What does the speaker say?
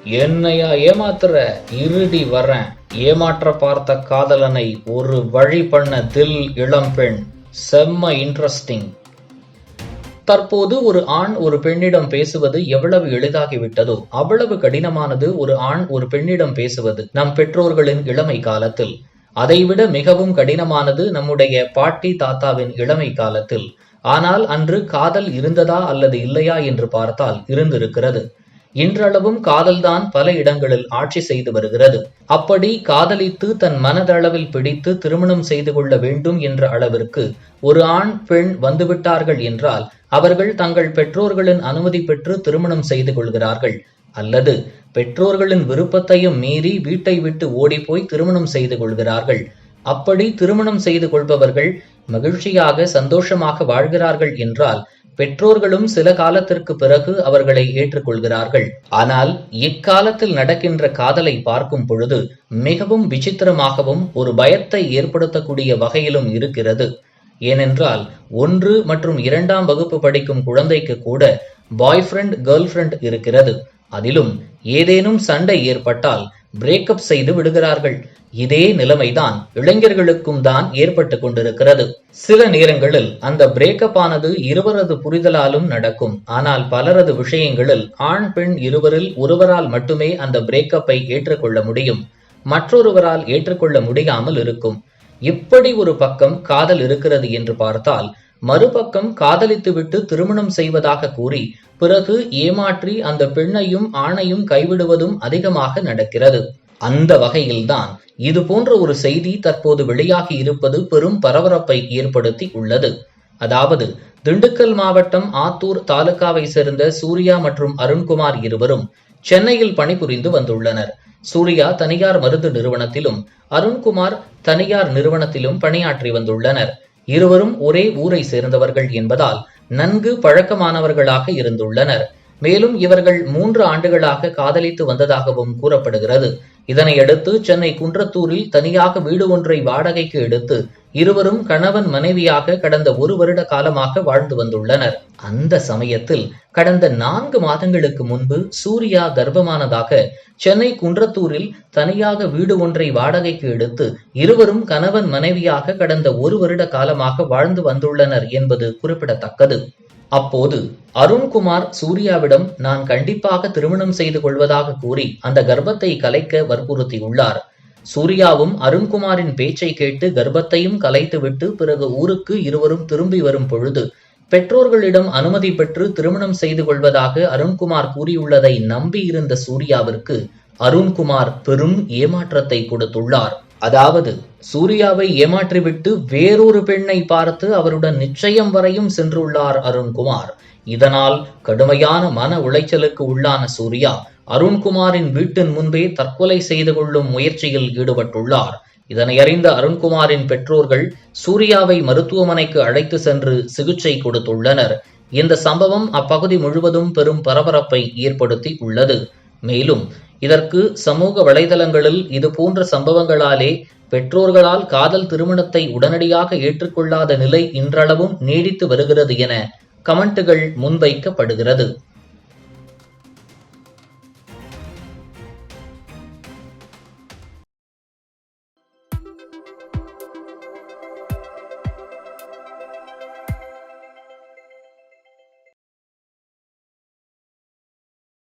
என்னையா ஏமாத்துற, இருடி வரேன். ஏமாற்ற பார்த்த காதலனை ஒரு வழி பண்ண தில் இளம்பெண். செம்ம இன்ட்ரெஸ்டிங். தற்போது ஒரு ஆண் ஒரு பெண்ணிடம் பேசுவது எவ்வளவு எளிதாகிவிட்டதோ அவ்வளவு கடினமானது ஒரு ஆண் ஒரு பெண்ணிடம் பேசுவது நம் பெற்றோர்களின் இளமை காலத்தில். அதைவிட மிகவும் கடினமானது நம்முடைய பாட்டி தாத்தாவின் இளமை காலத்தில். ஆனால் அன்று காதல் இருந்ததா அல்லது இல்லையா என்று பார்த்தால் இருந்திருக்கிறது. இன்றளவும் காதல்தான் பல இடங்களில் ஆட்சி செய்து வருகிறது. அப்படி காதலித்து தன் மனதளவில் பிடித்து திருமணம் செய்து கொள்ள வேண்டும் என்ற அளவிற்கு ஒரு ஆண் பெண் வந்துவிட்டார்கள் என்றால் அவர்கள் தங்கள் பெற்றோர்களின் அனுமதி பெற்று திருமணம் செய்து கொள்கிறார்கள். அல்லது பெற்றோர்களின் விருப்பத்தையும் மீறி வீட்டை விட்டு ஓடிப்போய் திருமணம் செய்து கொள்கிறார்கள். அப்படி திருமணம் செய்து கொள்பவர்கள் மகிழ்ச்சியாக சந்தோஷமாக வாழ்கிறார்கள் என்றால் பெற்றோர்களும் சில காலத்திற்கு பிறகு அவர்களை ஏற்றுக்கொள்கிறார்கள். ஆனால் இக்காலத்தில் நடக்கின்ற காதலை பார்க்கும் பொழுது மிகவும் விசித்திரமாகவும் ஒரு பயத்தை ஏற்படுத்தக்கூடிய வகையிலும் இருக்கிறது. ஏனென்றால் 1 மற்றும் 2ஆம் வகுப்பு படிக்கும் குழந்தைக்கு கூட பாய் ஃப்ரெண்ட் கேர்ள் ஃப்ரெண்ட் இருக்கிறது. அதிலும் ஏதேனும் சண்டை ஏற்பட்டால் பிரேக்கப் செய்து விடுகிறார்கள். இதே நிலைமைதான் இளைஞர்களுக்கும் தான் ஏற்பட்டு கொண்டிருக்கிறது. சில நேரங்களில் அந்த பிரேக்கப் ஆனது இருவரது புரிதலாலும் நடக்கும். ஆனால் பலரது விஷயங்களில் ஆண் பெண் இருவரில் ஒருவரால் மட்டுமே அந்த பிரேக்கப்பை ஏற்றுக்கொள்ள முடியும், மற்றொருவரால் ஏற்றுக்கொள்ள முடியாமல் இருக்கும். இப்படி ஒரு பக்கம் காதல் இருக்கிறது என்று பார்த்தால், மறுபக்கம் காதலித்துவிட்டு திருமணம் செய்வதாக கூறி பிறகு ஏமாற்றி அந்த பெண்ணையும் ஆணையும் கைவிடுவதும் அதிகமாக நடக்கிறது. அந்த வகையில்தான் இது போன்ற ஒரு செய்தி தற்போது வெளியாகி இருப்பது பெரும் பரபரப்பை ஏற்படுத்தி உள்ளது. அதாவது திண்டுக்கல் மாவட்டம் ஆத்தூர் தாலுகாவை சேர்ந்த சூர்யா மற்றும் அருண்குமார் இருவரும் சென்னையில் பணிபுரிந்து வந்துள்ளனர். சூர்யா தனியார் மருந்து நிறுவனத்திலும் அருண்குமார் தனியார் நிறுவனத்திலும் பணியாற்றி வந்துள்ளனர். இருவரும் ஒரே ஊரை சேர்ந்தவர்கள் என்பதால் நன்கு பழக்கமானவர்களாக இருந்துள்ளனர். மேலும் இவர்கள் 3 ஆண்டுகளாக காதலித்து வந்ததாகவும் கூறப்படுகிறது. இதனையடுத்து சென்னை குன்றத்தூரில் தனியாக வீடு ஒன்றை வாடகைக்கு எடுத்து இருவரும் கணவன் மனைவியாக கடந்த 1 வருட காலமாக வாழ்ந்து வந்துள்ளனர். அந்த சமயத்தில் கடந்த 4 மாதங்களுக்கு முன்பு சூர்யா கர்ப்பமானதாக சென்னை குன்றத்தூரில் தனியாக வீடு ஒன்றை வாடகைக்கு எடுத்து இருவரும் கணவன் மனைவியாக கடந்த 1 வருட காலமாக வாழ்ந்து வந்துள்ளனர் என்பது குறிப்பிடத்தக்கது. அப்போது அருண்குமார் சூர்யாவிடம் நான் கண்டிப்பாக திருமணம் செய்து கொள்வதாக கூறி அந்த கர்ப்பத்தை கலைக்க வற்புறுத்தியுள்ளார். சூர்யாவும் அருண்குமாரின் பேச்சை கேட்டு கர்ப்பத்தையும் கலைத்துவிட்டு பிறகு ஊருக்கு இருவரும் திரும்பி வரும் பொழுது பெற்றோர்களிடம் அனுமதி பெற்று திருமணம் செய்து கொள்வதாக அருண்குமார் கூறியுள்ளதை நம்பியிருந்த சூர்யாவிற்கு அருண்குமார் பெரும் ஏமாற்றத்தை கொடுத்துள்ளார். அதாவது சூர்யாவை ஏமாற்றிவிட்டு வேறொரு பெண்ணை பார்த்து அவருடன் நிச்சயம் வரையும் சென்றுள்ளார் அருண்குமார். இதனால் கடுமையான மன உளைச்சலுக்கு உள்ளான சூர்யா அருண்குமாரின் வீட்டின் முன்பே தற்கொலை செய்து கொள்ளும் முயற்சியில் ஈடுபட்டுள்ளார். இதனை அறிந்த அருண்குமாரின் பெற்றோர்கள் சூர்யாவை மருத்துவமனைக்கு அழைத்து சென்று சிகிச்சை கொடுத்துள்ளனர். இந்த சம்பவம் அப்பகுதி முழுவதும் பெரும் பரபரப்பை ஏற்படுத்தி உள்ளது. மேலும் இதற்கு சமூக வலைதளங்களில் இதுபோன்ற சம்பவங்களாலே பெற்றோர்களால் காதல் திருமணத்தை உடனடியாக ஏற்றுக்கொள்ளாத நிலை இன்றளவும் நீடித்து வருகிறது என கமெண்டுகள் முன்வைக்கப்படுகிறது.